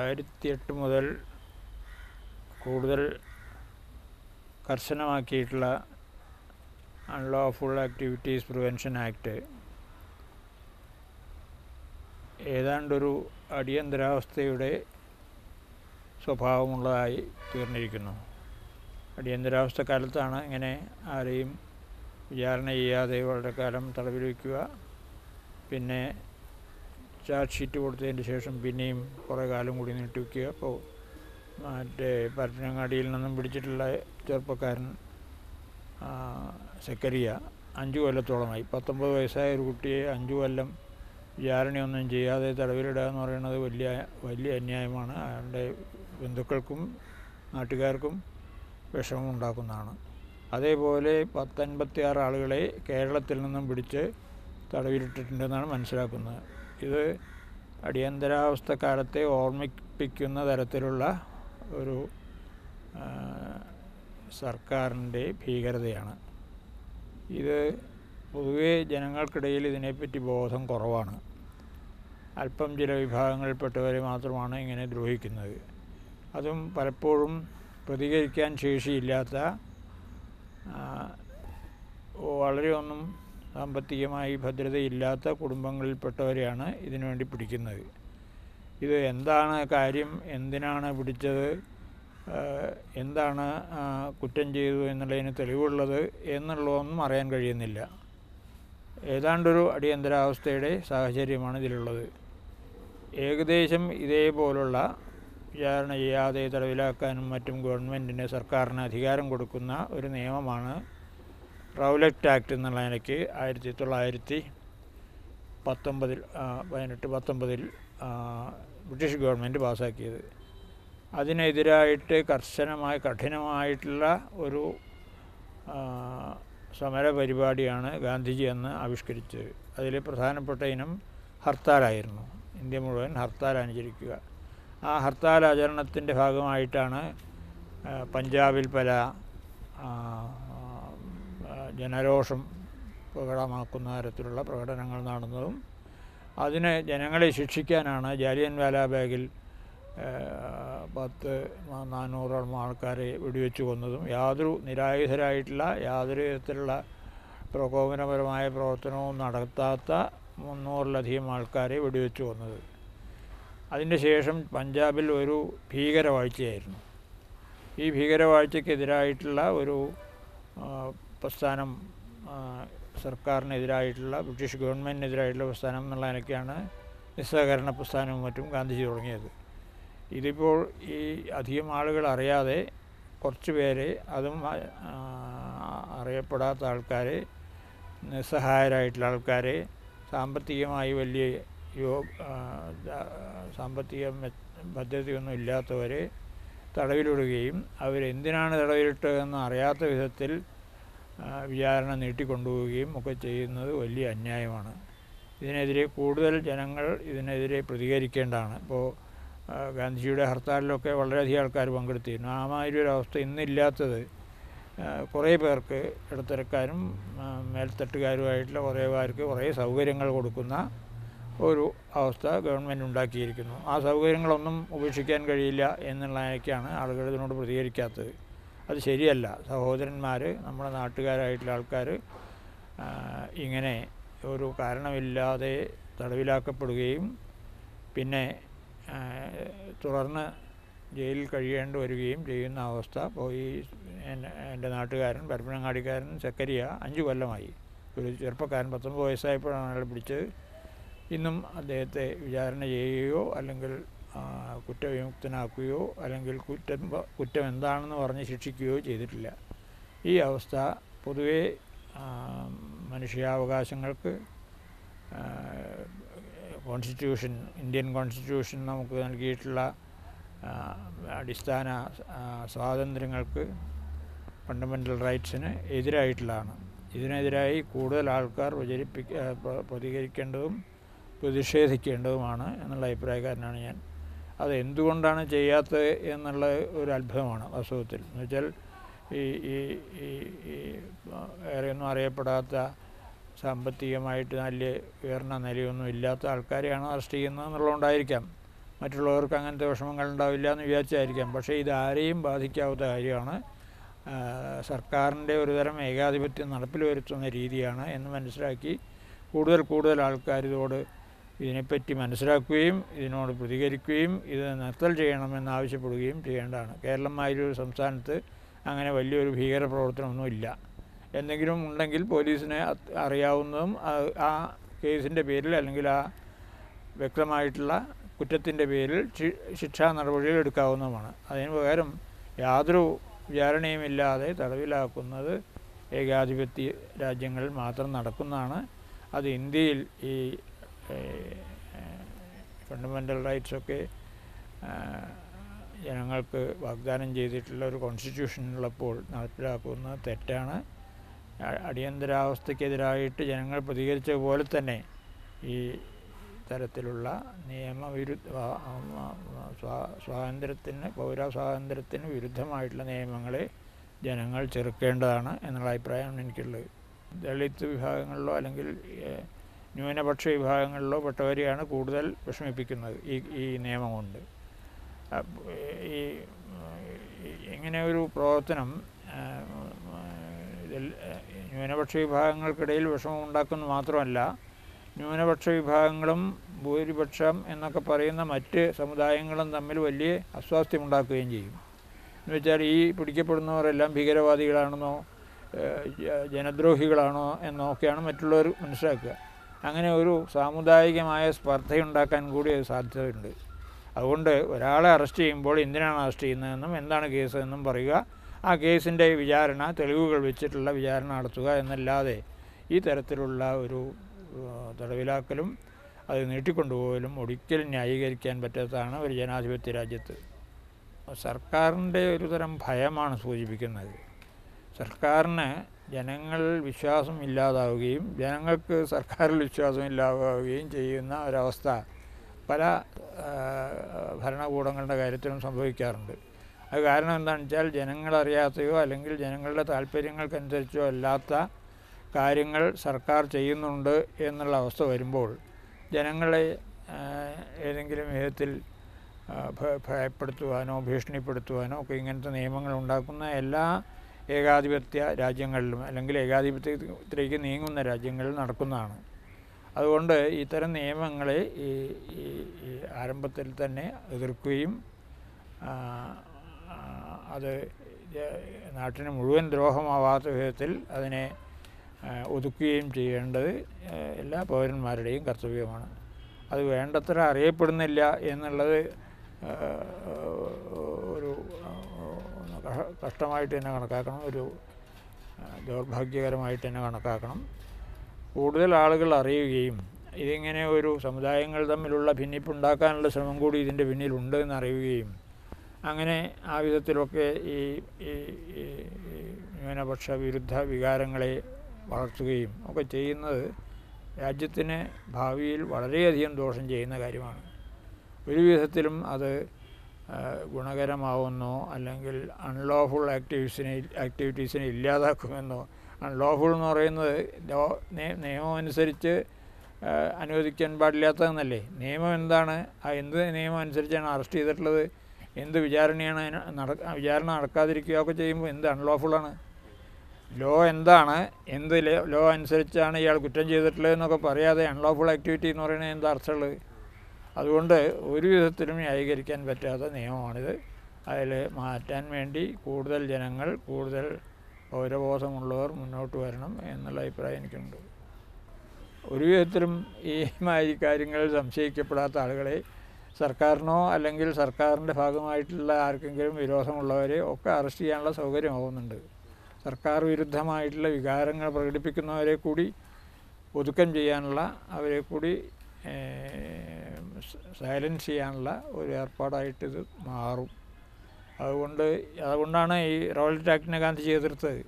2008 മുതൽ കൂടുതൽ കർശനമാക്കിയിട്ടുള്ള unlawful activities prevention act ഏതാണ്ടൊരു അടിയന്തരാവസ്ഥയുടെ സ്വഭാവമുള്ളതായി തീർന്നിരിക്കുന്നു. അടിയന്തരാവസ്ഥ കാലത്താണ് ഇങ്ങനെ ആരെയും വിചാരണ ചെയ്യാതെ വളരെ കാലം തടവിൽ വയ്ക്കുക, പിന്നെ ചാർജ് ഷീറ്റ് കൊടുത്തതിന് ശേഷം പിന്നെയും കുറേ കാലം കൂടി നീട്ടിവെക്കുക. അപ്പോൾ മറ്റേ പരപ്പനങ്ങാടിയിൽ നിന്നും പിടിച്ചിട്ടുള്ള ചെറുപ്പക്കാരൻ സക്കരിയ 5 കൊല്ലത്തോളമായി. 19 വയസ്സായ ഒരു കുട്ടിയെ 5 കൊല്ലം വിചാരണയൊന്നും ചെയ്യാതെ തടവിലിടുക എന്ന് പറയുന്നത് വലിയ അന്യായമാണ്. അയാളുടെ ബന്ധുക്കൾക്കും നാട്ടുകാർക്കും വിഷമം ഉണ്ടാക്കുന്നതാണ്. അതേപോലെ 56 ആളുകളെ കേരളത്തിൽ നിന്നും പിടിച്ച് തടവിലിട്ടിട്ടുണ്ടെന്നാണ് മനസ്സിലാക്കുന്നത്. ഇത് അടിയന്തരാവസ്ഥ കാലത്തെ ഓർമ്മിപ്പിക്കുന്ന തരത്തിലുള്ള ഒരു സർക്കാരിൻ്റെ ഭീകരതയാണ്. ഇത് പൊതുവെ ജനങ്ങൾക്കിടയിൽ ഇതിനെപ്പറ്റി ബോധം കുറവാണ്. അല്പം ചില വിഭാഗങ്ങളിൽപ്പെട്ടവരെ മാത്രമാണ് ഇങ്ങനെ ദ്രോഹിക്കുന്നത്. അതും പലപ്പോഴും പ്രതികരിക്കാൻ ശേഷിയില്ലാത്ത വളരെയൊന്നും സാമ്പത്തികമായി ഭദ്രതയില്ലാത്ത കുടുംബങ്ങളിൽപ്പെട്ടവരെയാണ് ഇതിനുവേണ്ടി പിടിക്കുന്നത്. ഇത് എന്താണ് കാര്യം, എന്തിനാണ് പിടിച്ചത്, എന്താണ് കുറ്റം ചെയ്തു എന്നുള്ളതിന് തെളിവുള്ളത് എന്നുള്ളതൊന്നും അറിയാൻ കഴിയുന്നില്ല. ഏതാണ്ടൊരു അടിയന്തരാവസ്ഥയുടെ സാഹചര്യമാണ് ഇതിലുള്ളത്. ഏകദേശം ഇതേപോലുള്ള വിചാരണ ചെയ്യാതെ തടവിലാക്കാനും മറ്റും ഗവൺമെൻറ്റിന്, സർക്കാരിന് അധികാരം കൊടുക്കുന്ന ഒരു നിയമമാണ് റൗലറ്റ് ആക്ട് എന്നുള്ള നിലയ്ക്ക് 1919 ബ്രിട്ടീഷ് ഗവൺമെൻറ് പാസ്സാക്കിയത്. അതിനെതിരായിട്ട് കഠിനമായിട്ടുള്ള ഒരു സമര പരിപാടിയാണ് ഗാന്ധിജി അന്ന് ആവിഷ്കരിച്ചത്. അതിൽ പ്രധാനപ്പെട്ട ഇനം ഹർത്താലായിരുന്നു. ഇന്ത്യ മുഴുവൻ ഹർത്താൽ ആചരിക്കുക. ആ ഹർത്താൽ ആചരണത്തിൻ്റെ ഭാഗമായിട്ടാണ് പഞ്ചാബിൽ പല ജനരോഷം പ്രകടമാക്കുന്ന തരത്തിലുള്ള പ്രകടനങ്ങൾ നടന്നതും അതിന് ജനങ്ങളെ ശിക്ഷിക്കാനാണ് ജാലിയൻ വാലാബാഗിൽ 400 ആൾക്കാരെ വെടിവെച്ച് കൊന്നതും യാതൊരു നിരായുധരായിട്ടുള്ള യാതൊരു വിധത്തിലുള്ള പ്രകോപനപരമായ പ്രവർത്തനവും നടത്താത്ത 300-ലധികം ആൾക്കാരെ വെടിവെച്ച് കൊന്നത്. അതിൻ്റെ ശേഷം പഞ്ചാബിൽ ഒരു ഭീകരവാഴ്ചയായിരുന്നു. ഈ ഭീകരവാഴ്ചക്കെതിരായിട്ടുള്ള ഒരു പ്രസ്ഥാനം, സർക്കാരിനെതിരായിട്ടുള്ള, ബ്രിട്ടീഷ് ഗവൺമെൻറ്റിനെതിരായിട്ടുള്ള പ്രസ്ഥാനം എന്നുള്ള നിലയ്ക്കാണ് നിസ്സഹകരണ പ്രസ്ഥാനവും മറ്റും ഗാന്ധിജി തുടങ്ങിയത്. ഇതിപ്പോൾ ഈ അധികം ആളുകൾ അറിയാതെ കുറച്ച് പേരെ, അതും അറിയപ്പെടാത്ത ആൾക്കാരെ, നിസ്സഹായരായിട്ടുള്ള ആൾക്കാരെ, സാമ്പത്തികമായി വലിയ സാമ്പത്തിക ഭദ്രതയൊന്നും ഇല്ലാത്തവരെ തടവിലിടുകയും അവരെന്തിനാണ് തടവിലിട്ടതെന്ന് അറിയാത്ത വിധത്തിൽ വിചാരണ നീട്ടിക്കൊണ്ടുപോവുകയും ഒക്കെ ചെയ്യുന്നത് വലിയ അന്യായമാണ്. ഇതിനെതിരെ കൂടുതൽ ജനങ്ങൾ ഇതിനെതിരെ പ്രതികരിക്കേണ്ടതാണ്. ഇപ്പോൾ ഗാന്ധിജിയുടെ ഹർത്താലിലൊക്കെ വളരെയധികം ആൾക്കാർ പങ്കെടുത്തിരുന്നു. ആ മാതിരി ഒരു അവസ്ഥ ഇന്നില്ലാത്തത് കുറേ പേർക്ക്, ഇടത്തരക്കാരും മേൽത്തട്ടുകാരുമായിട്ടുള്ള കുറേ പേർക്ക് കുറേ സൗകര്യങ്ങൾ കൊടുക്കുന്ന ഒരു അവസ്ഥ ഗവൺമെൻറ് ഉണ്ടാക്കിയിരിക്കുന്നു. ആ സൗകര്യങ്ങളൊന്നും ഉപേക്ഷിക്കാൻ കഴിയില്ല എന്നുള്ള നിലയ്ക്കാണ് ആളുകൾ ഇതിനോട് പ്രതികരിക്കാത്തത്. അത് ശരിയല്ല. സഹോദരന്മാർ, നമ്മുടെ നാട്ടുകാരായിട്ടുള്ള ആൾക്കാർ ഇങ്ങനെ ഒരു കാരണമില്ലാതെ തടവിലാക്കപ്പെടുകയും പിന്നെ തുടർന്ന് ജയിലിൽ കഴിയേണ്ടി വരികയും ചെയ്യുന്ന അവസ്ഥ ഇപ്പോൾ ഈ എൻ്റെ നാട്ടുകാരൻ, പരപ്പനങ്ങാടിക്കാരൻ സക്കരിയ 5 കൊല്ലമായി. ഒരു ചെറുപ്പക്കാരൻ 19 വയസ്സായപ്പോഴാണ് അയാൾ പിടിച്ചത്. ഇന്നും അദ്ദേഹത്തെ വിചാരണ ചെയ്യുകയോ അല്ലെങ്കിൽ കുറ്റവിമുക്തനാക്കുകയോ അല്ലെങ്കിൽ കുറ്റം എന്താണെന്ന് പറഞ്ഞ് ശിക്ഷിക്കുകയോ ചെയ്തിട്ടില്ല. ഈ അവസ്ഥ പൊതുവെ മനുഷ്യാവകാശങ്ങൾക്ക് ഇന്ത്യൻ കോൺസ്റ്റിറ്റ്യൂഷൻ നമുക്ക് നൽകിയിട്ടുള്ള അടിസ്ഥാന സ്വാതന്ത്ര്യങ്ങൾക്ക്, ഫണ്ടമെൻ്റൽ റൈറ്റ്സിന് എതിരായിട്ടുള്ളതാണ്. ഇതിനെതിരായി കൂടുതൽ ആൾക്കാർ പ്രതികരിക്കേണ്ടതും പ്രതിഷേധിക്കേണ്ടതുമാണ് എന്നുള്ള അഭിപ്രായക്കാരനാണ് ഞാൻ. അത് എന്തുകൊണ്ടാണ് ചെയ്യാത്തത് എന്നുള്ള ഒരു അത്ഭുതമാണ് വാസ്തവത്തിൽ. എന്നുവെച്ചാൽ ഈ ഏറെയൊന്നും അറിയപ്പെടാത്ത, സാമ്പത്തികമായിട്ട് നല്ല ഉയർന്ന നിലയൊന്നും ഇല്ലാത്ത ആൾക്കാരെയാണ് അറസ്റ്റ് ചെയ്യുന്നത് എന്നുള്ളതുകൊണ്ടായിരിക്കാം. മറ്റുള്ളവർക്ക് അങ്ങനത്തെ വിഷമങ്ങൾ ഉണ്ടാവില്ല എന്ന് വിചാരിച്ചായിരിക്കാം. പക്ഷേ ഇത് ആരെയും ബാധിക്കാവുന്ന കാര്യമാണ്. സർക്കാരിൻ്റെ ഒരുതരം ഏകാധിപത്യം നടപ്പിൽ വരുത്തുന്ന രീതിയാണ് എന്ന് മനസ്സിലാക്കി കൂടുതൽ ആൾക്കാർ ഇതിനെപ്പറ്റി മനസ്സിലാക്കുകയും ഇതിനോട് പ്രതികരിക്കുകയും ഇത് നിർത്തൽ ചെയ്യണമെന്നാവശ്യപ്പെടുകയും ചെയ്യേണ്ടതാണ്. കേരളം മാതിരിയൊരു സംസ്ഥാനത്ത് അങ്ങനെ വലിയൊരു ഭീകരപ്രവർത്തനമൊന്നുമില്ല. എന്തെങ്കിലും ഉണ്ടെങ്കിൽ പോലീസിനെ അറിയാവുന്നതും ആ കേസിൻ്റെ പേരിൽ അല്ലെങ്കിൽ ആ വ്യക്തമായിട്ടുള്ള കുറ്റത്തിൻ്റെ പേരിൽ ശിക്ഷാ നടപടികൾ എടുക്കാവുന്നതുമാണ്. അതിന് പകരം യാതൊരു വിചാരണയുമില്ലാതെ തടവിലാക്കുന്നത് ഏകാധിപത്യ രാജ്യങ്ങളിൽ മാത്രം നടക്കുന്നതാണ്. അത് ഇന്ത്യയിൽ ഈ ഫണ്ടമെൻ്റൽ റൈറ്റ്സൊക്കെ ജനങ്ങൾക്ക് വാഗ്ദാനം ചെയ്തിട്ടുള്ള ഒരു കോൺസ്റ്റിറ്റ്യൂഷനുള്ളപ്പോൾ നടപ്പിലാക്കുന്നത് തെറ്റാണ്. അടിയന്തരാവസ്ഥയ്ക്കെതിരായിട്ട് ജനങ്ങൾ പ്രതികരിച്ച പോലെ തന്നെ ഈ തരത്തിലുള്ള പൗരസ്വാതന്ത്ര്യത്തിന് വിരുദ്ധമായിട്ടുള്ള നിയമങ്ങളെ ജനങ്ങൾ ചെറുക്കേണ്ടതാണ് എന്നുള്ള അഭിപ്രായമാണ് എനിക്കുള്ളത്. ദളിത് വിഭാഗങ്ങളിലോ അല്ലെങ്കിൽ ന്യൂനപക്ഷ വിഭാഗങ്ങളിലോ പെട്ടവരെയാണ് കൂടുതൽ വിഷമിപ്പിക്കുന്നത് ഈ നിയമം കൊണ്ട്. ഈ ഇങ്ങനെ ഒരു പ്രവർത്തനം ന്യൂനപക്ഷ വിഭാഗങ്ങൾക്കിടയിൽ വിഷമം ഉണ്ടാക്കുന്നു മാത്രമല്ല, ന്യൂനപക്ഷ വിഭാഗങ്ങളും ഭൂരിപക്ഷം എന്നൊക്കെ പറയുന്ന മറ്റ് സമുദായങ്ങളും തമ്മിൽ വലിയ അസ്വാസ്ഥ്യമുണ്ടാക്കുകയും ചെയ്യും. എന്ന് വെച്ചാൽ ഈ പിടിക്കപ്പെടുന്നവരെല്ലാം ഭീകരവാദികളാണെന്നോ ജനദ്രോഹികളാണോ എന്നൊക്കെയാണ് മറ്റുള്ളവർ മനസ്സിലാക്കുക. അങ്ങനെ ഒരു സാമുദായികമായ സ്പർദ്ധയുണ്ടാക്കാൻ കൂടി അത് സാധ്യതയുണ്ട്. അതുകൊണ്ട് ഒരാളെ അറസ്റ്റ് ചെയ്യുമ്പോൾ എന്തിനാണ് അറസ്റ്റ് ചെയ്യുന്നതെന്നും എന്താണ് കേസ് എന്നും പറയുക, ആ കേസിൻ്റെ വിചാരണ തെളിവുകൾ വെച്ചിട്ടുള്ള വിചാരണ നടത്തുക എന്നല്ലാതെ ഈ തരത്തിലുള്ള ഒരു തടവിലാക്കലും അത് നീട്ടിക്കൊണ്ടുപോകലും ഒരിക്കലും ന്യായീകരിക്കാൻ പറ്റാത്തതാണ് ഒരു ജനാധിപത്യ രാജ്യത്ത്. സർക്കാരിൻ്റെ ഒരു തരം ഭയമാണ് സൂചിപ്പിക്കുന്നത്. സർക്കാരിന് ജനങ്ങളിൽ വിശ്വാസം ഇല്ലാതാവുകയും ജനങ്ങൾക്ക് സർക്കാരിൽ വിശ്വാസം ഇല്ലാതാവുകയും ചെയ്യുന്ന ഒരവസ്ഥ പല ഭരണകൂടങ്ങളുടെ കാര്യത്തിലും സംഭവിക്കാറുണ്ട്. അത് കാരണം എന്താണെന്ന് വെച്ചാൽ ജനങ്ങളറിയാത്തയോ അല്ലെങ്കിൽ ജനങ്ങളുടെ താല്പര്യങ്ങൾക്കനുസരിച്ചോ അല്ലാത്ത കാര്യങ്ങൾ സർക്കാർ ചെയ്യുന്നുണ്ട് എന്നുള്ള അവസ്ഥ വരുമ്പോൾ ജനങ്ങളെ ഏതെങ്കിലും വിധത്തിൽ ഭയപ്പെടുത്തുവാനോ ഭീഷണിപ്പെടുത്തുവാനോ ഒക്കെ ഇങ്ങനത്തെ നിയമങ്ങൾ ഉണ്ടാക്കുന്ന എല്ലാ ഏകാധിപത്യ രാജ്യങ്ങളിലും അല്ലെങ്കിൽ ഏകാധിപത്യത്തിലേക്ക് നീങ്ങുന്ന രാജ്യങ്ങളിൽ നടക്കുന്നതാണ്. അതുകൊണ്ട് ഇത്തരം നിയമങ്ങളെ ഈ ആരംഭത്തിൽ തന്നെ എതിർക്കുകയും അത് നാട്ടിന് മുഴുവൻ ദ്രോഹമാവാത്ത വിധത്തിൽ അതിനെ ഒതുക്കുകയും ചെയ്യേണ്ടത് എല്ലാ പൗരന്മാരുടെയും കർത്തവ്യമാണ്. അത് വേണ്ടത്ര അറിയപ്പെടുന്നില്ല എന്നുള്ളത് ഒരു കഷ്ടമായിട്ട് തന്നെ കണക്കാക്കണം, ഒരു ദൗർഭാഗ്യകരമായിട്ട് തന്നെ കണക്കാക്കണം. കൂടുതൽ ആളുകൾ അറിയുകയും ഇതിങ്ങനെ ഒരു സമുദായങ്ങൾ തമ്മിലുള്ള ഭിന്നിപ്പുണ്ടാക്കാനുള്ള ശ്രമം കൂടി ഇതിൻ്റെ പിന്നിലുണ്ട് എന്നറിയുകയും അങ്ങനെ ആ വിധത്തിലൊക്കെ ഈ ന്യൂനപക്ഷ വിരുദ്ധ വികാരങ്ങളെ വളർത്തുകയും ഒക്കെ ചെയ്യുന്നത് രാജ്യത്തിന് ഭാവിയിൽ വളരെയധികം ദോഷം ചെയ്യുന്ന കാര്യമാണ്. ഒരു വിധത്തിലും അത് ഗുണകരമാവുന്നോ അല്ലെങ്കിൽ അൺലോഫുൾ ആക്ടിവിറ്റീസിനെ ഇല്ലാതാക്കുമെന്നോ. അൺലോഫുൾ എന്ന് പറയുന്നത് നിയമം അനുസരിച്ച് അനുവദിക്കാൻ പാടില്ലാത്തതെന്നല്ലേ. നിയമം എന്താണ്? എന്ത് നിയമം അനുസരിച്ചാണ് അറസ്റ്റ് ചെയ്തിട്ടുള്ളത്? എന്ത് വിചാരണയാണ് വിചാരണ നടക്കാതിരിക്കുകയൊക്കെ ചെയ്യുമ്പോൾ എന്ത് അൺലോഫുള്ളാണ്? ലോ എന്താണ്, എന്ത് ലോ അനുസരിച്ചാണ് ഇയാൾ കുറ്റം ചെയ്തിട്ടുള്ളതെന്നൊക്കെ പറയാതെ അൺലോഫുൾ ആക്ടിവിറ്റി എന്ന് പറയുന്നത് എന്താ അർത്ഥമുള്ളത്? അതുകൊണ്ട് ഒരു വിധത്തിലും ന്യായീകരിക്കാൻ പറ്റാത്ത നിയമമാണിത്. അതിൽ മാറ്റാൻ വേണ്ടി കൂടുതൽ ജനങ്ങൾ, കൂടുതൽ പൗരബോധമുള്ളവർ മുന്നോട്ട് വരണം എന്നുള്ള അഭിപ്രായം എനിക്കുണ്ട്. ഒരു വിധത്തിലും ഈ മാതിരി കാര്യങ്ങളിൽ സംശയിക്കപ്പെടാത്ത ആളുകളെ സർക്കാരിനോ അല്ലെങ്കിൽ സർക്കാരിൻ്റെ ഭാഗമായിട്ടുള്ള ആർക്കെങ്കിലും വിരോധമുള്ളവരെ ഒക്കെ അറസ്റ്റ് ചെയ്യാനുള്ള സൗകര്യമാവുന്നുണ്ട്. സർക്കാർ വിരുദ്ധമായിട്ടുള്ള വികാരങ്ങൾ പ്രകടിപ്പിക്കുന്നവരെ കൂടി ഒതുക്കം ചെയ്യാനുള്ള, അവരെ കൂടി സൈലൻസ് ചെയ്യാനുള്ള ഒരു ഏർപ്പാടായിട്ടിത് മാറും. അതുകൊണ്ടാണ് ഈ റോയൽറ്റി ആക്ടിനെ ഗാന്ധിജി എതിർത്തത്.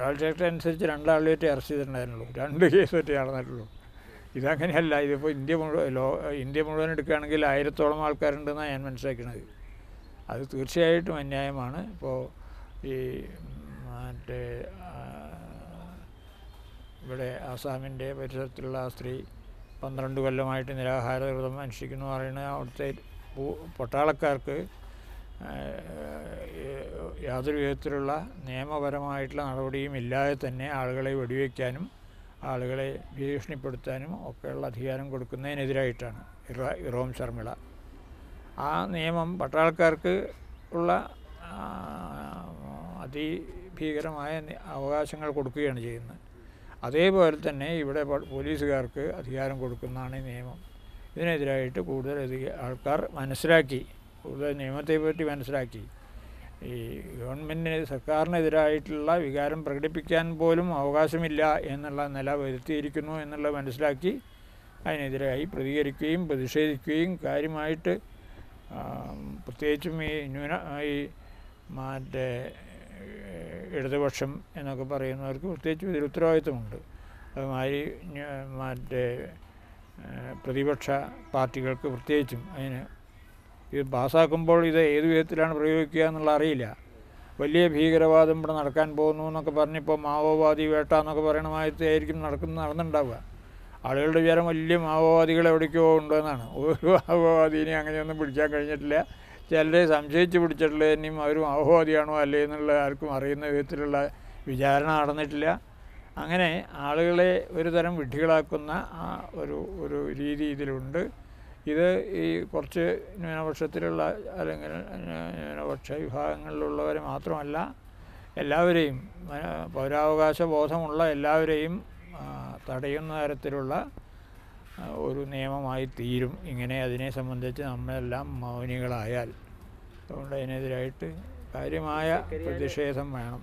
റോയൽറ്റി ആക്ട് അനുസരിച്ച് 2 ആളുമായിട്ട് അറസ്റ്റ് ചെയ്തിട്ടുണ്ടായിരുന്നുള്ളൂ, 2 കേസ് പറ്റി നടന്നിട്ടുള്ളൂ. ഇതങ്ങനെയല്ല. ഇതിപ്പോൾ ഇന്ത്യ മുഴുവൻ എടുക്കുകയാണെങ്കിൽ 1000-ഓളം ആൾക്കാരുണ്ടെന്നാണ് ഞാൻ മനസ്സിലാക്കുന്നത്. അത് തീർച്ചയായിട്ടും അന്യായമാണ്. ഇപ്പോൾ ഈ മറ്റേ ഇവിടെ ആസാമിൻ്റെ പരിസരത്തുള്ള ആ സ്ത്രീ 12 കൊല്ലമായിട്ട് നിരാഹാരവ്രതം അനുഷ്ഠിക്കുന്നു പറയുന്നത് അവിടുത്തെ പട്ടാളക്കാർക്ക് യാതൊരു വിധത്തിലുള്ള നിയമപരമായിട്ടുള്ള നടപടിയും ഇല്ലാതെ തന്നെ ആളുകളെ വെടിവെക്കാനും ആളുകളെ ഭീഷണിപ്പെടുത്താനും ഒക്കെയുള്ള അധികാരം കൊടുക്കുന്നതിനെതിരായിട്ടാണ് ഇറോം ശർമിള. ആ നിയമം പട്ടാളക്കാർക്ക് ഉള്ള അതിഭീകരമായ അവകാശങ്ങൾ കൊടുക്കുകയാണ് ചെയ്യുന്നത്. അതേപോലെ തന്നെ ഇവിടെ പോലീസുകാർക്ക് അധികാരം കൊടുക്കുന്നതാണ് ഈ നിയമം. ഇതിനെതിരായിട്ട് കൂടുതൽ ആൾക്കാർ മനസ്സിലാക്കി, കൂടുതൽ നിയമത്തെപ്പറ്റി മനസ്സിലാക്കി, ഈ ഗവൺമെൻറ്റിന് സർക്കാരിനെതിരായിട്ടുള്ള വികാരം പ്രകടിപ്പിക്കാൻ പോലും അവകാശമില്ല എന്നുള്ള നില വരുത്തിയിരിക്കുന്നു എന്നുള്ളത് മനസ്സിലാക്കി അതിനെതിരായി പ്രതികരിക്കുകയും പ്രതിഷേധിക്കുകയും കാര്യമായിട്ട് പ്രത്യേകിച്ചും ഈ മറ്റേ ഇടതുപക്ഷം എന്നൊക്കെ പറയുന്നവർക്ക് പ്രത്യേകിച്ചും ഇതിൽ ഉത്തരവാദിത്വമുണ്ട്. അതുമാതിരി മറ്റേ പ്രതിപക്ഷ പാർട്ടികൾക്ക് പ്രത്യേകിച്ചും അതിന് ഇത് പാസ്സാക്കുമ്പോൾ ഇത് ഏത് വിധത്തിലാണ് പ്രയോഗിക്കുക എന്നുള്ള അറിയില്ല. വലിയ ഭീകരവാദം ഇവിടെ നടക്കാൻ പോകുന്നു എന്നൊക്കെ പറഞ്ഞിപ്പോൾ മാവോവാദി വേട്ട എന്നൊക്കെ പറയണ മാതിരിയായിരിക്കും നടന്നുണ്ടാവുക. ആളുകളുടെ വിചാരം വലിയ മാവോവാദികൾ എവിടേക്കോ ഉണ്ടെന്നാണ്. ഒരു മാവോവാദീനെ അങ്ങനെയൊന്നും പിടിക്കാൻ കഴിഞ്ഞിട്ടില്ല. ചിലരെ സംശയിച്ച് പിടിച്ചിട്ടുള്ളത് തന്നെയും അവർ മാവോവാദിയാണോ അല്ലേ എന്നുള്ള ആർക്കും അറിയുന്ന വിധത്തിലുള്ള വിചാരണ നടന്നിട്ടില്ല. അങ്ങനെ ആളുകളെ ഒരു തരം വിഡ്ഢികളാക്കുന്ന ഒരു രീതി ഇതിലുണ്ട്. ഇത് ഈ കുറച്ച് ന്യൂനപക്ഷത്തിലുള്ള അല്ലെങ്കിൽ ന്യൂനപക്ഷ വിഭാഗങ്ങളിലുള്ളവരെ മാത്രമല്ല, എല്ലാവരെയും പൗരാവകാശ ബോധമുള്ള എല്ലാവരെയും തടയുന്ന തരത്തിലുള്ള ഒരു നിയമമായി തീരും ഇങ്ങനെ അതിനെ സംബന്ധിച്ച് നമ്മളെല്ലാം മൗനികളായാൽ. അതുകൊണ്ട് അതിനെതിരായിട്ട് കാര്യമായ പ്രതിഷേധം വേണം.